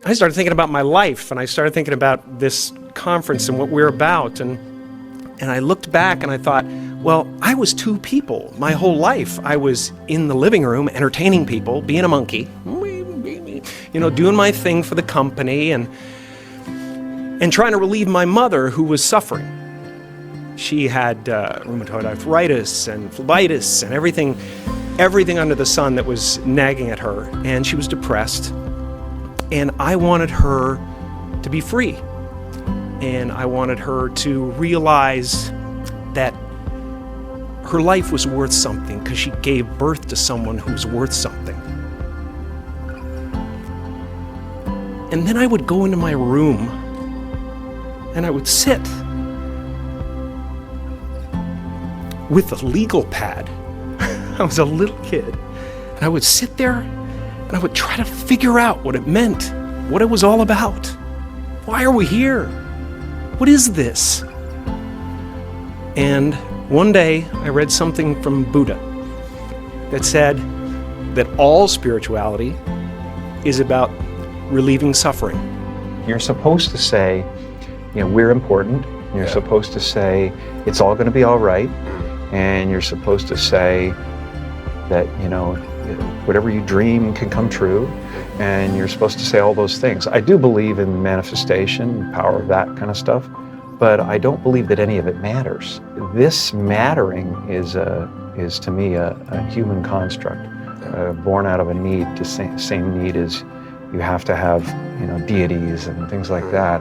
I started thinking about my life, and I started thinking about this conference and what we're about, and I looked back and I thought, well, I was two people my whole life. I was in the living room entertaining people, being a monkey, doing my thing for the company and trying to relieve my mother, who was suffering. She had rheumatoid arthritis and phlebitis and everything under the sun that was nagging at her, and she was depressed. And I wanted her to be free. And I wanted her to realize that her life was worth something because she gave birth to someone who was worth something. And then I would go into my room and I would sit with a legal pad. I was a little kid. And I would sit there and I would try to figure out what it meant, what it was all about. Why are we here? What is this? And one day I read something from Buddha that said that all spirituality is about relieving suffering. You're supposed to say, we're important. You're supposed to say, it's all going to be all right. And you're supposed to say that, whatever you dream can come true, and you're supposed to say all those things. I do believe in manifestation, power of that kind of stuff, but I don't believe that any of it matters. This mattering is to me a human construct, born out of a need. The same need as you have to have, deities and things like that.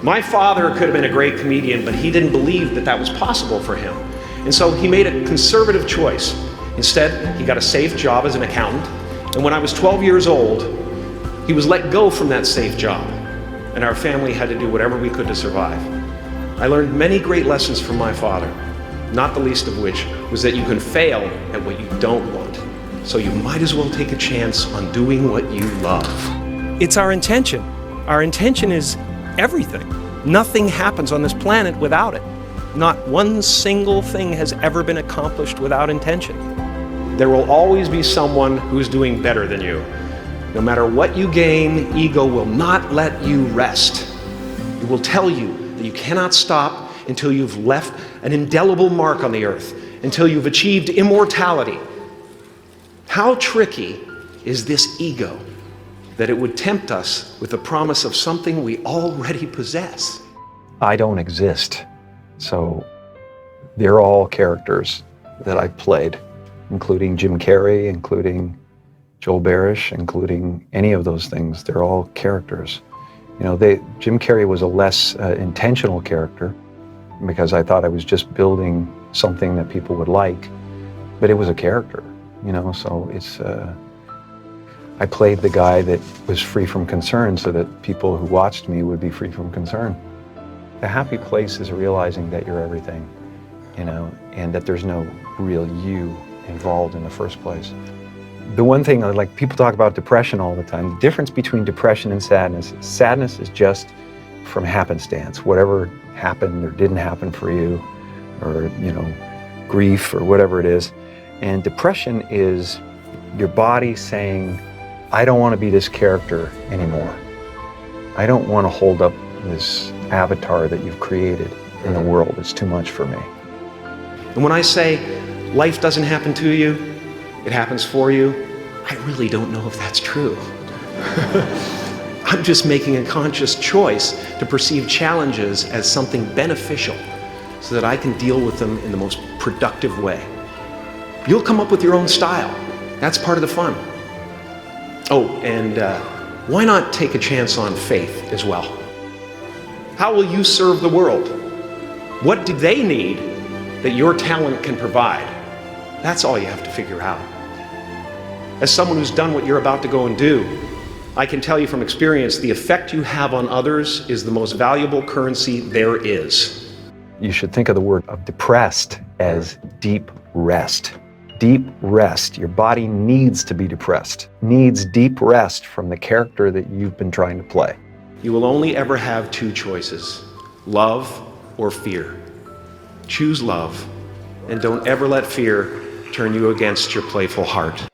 My father could have been a great comedian, but he didn't believe that that was possible for him. And so he made a conservative choice. Instead, he got a safe job as an accountant, and when I was 12 years old, he was let go from that safe job, and our family had to do whatever we could to survive. I learned many great lessons from my father, not the least of which was that you can fail at what you don't want, so you might as well take a chance on doing what you love. It's our intention. Our intention is everything. Nothing happens on this planet without it. Not one single thing has ever been accomplished without intention. There will always be someone who's doing better than you. No matter what you gain, ego will not let you rest. It will tell you that you cannot stop until you've left an indelible mark on the earth, until you've achieved immortality. How tricky is this ego that it would tempt us with the promise of something we already possess? I don't exist. So they're all characters that I've played, including Jim Carrey, including Joel Barish, including any of those things. They're all characters. Jim Carrey was a less intentional character because I thought I was just building something that people would like, but it was a character, so it's, I played the guy that was free from concern so that people who watched me would be free from concern. The happy place is realizing that you're everything, and that there's no real you involved in the first place. The one thing, like people talk about depression all the time, the difference between depression and sadness is just from happenstance. Whatever happened or didn't happen for you, or, grief or whatever it is. And depression is your body saying, I don't want to be this character anymore. I don't want to hold up this avatar that you've created in the world. It's too much for me. And when I say life doesn't happen to you, it happens for you, I really don't know if that's true. I'm just making a conscious choice to perceive challenges as something beneficial so that I can deal with them in the most productive way. You'll come up with your own style. That's part of the fun. Oh, and why not take a chance on faith as well? How will you serve the world? What do they need that your talent can provide? That's all you have to figure out. As someone who's done what you're about to go and do, I can tell you from experience, the effect you have on others is the most valuable currency there is. You should think of the word of depressed as deep rest. Deep rest. Your body needs to be depressed, needs deep rest from the character that you've been trying to play. You will only ever have two choices, love or fear. Choose love, and don't ever let fear turn you against your playful heart.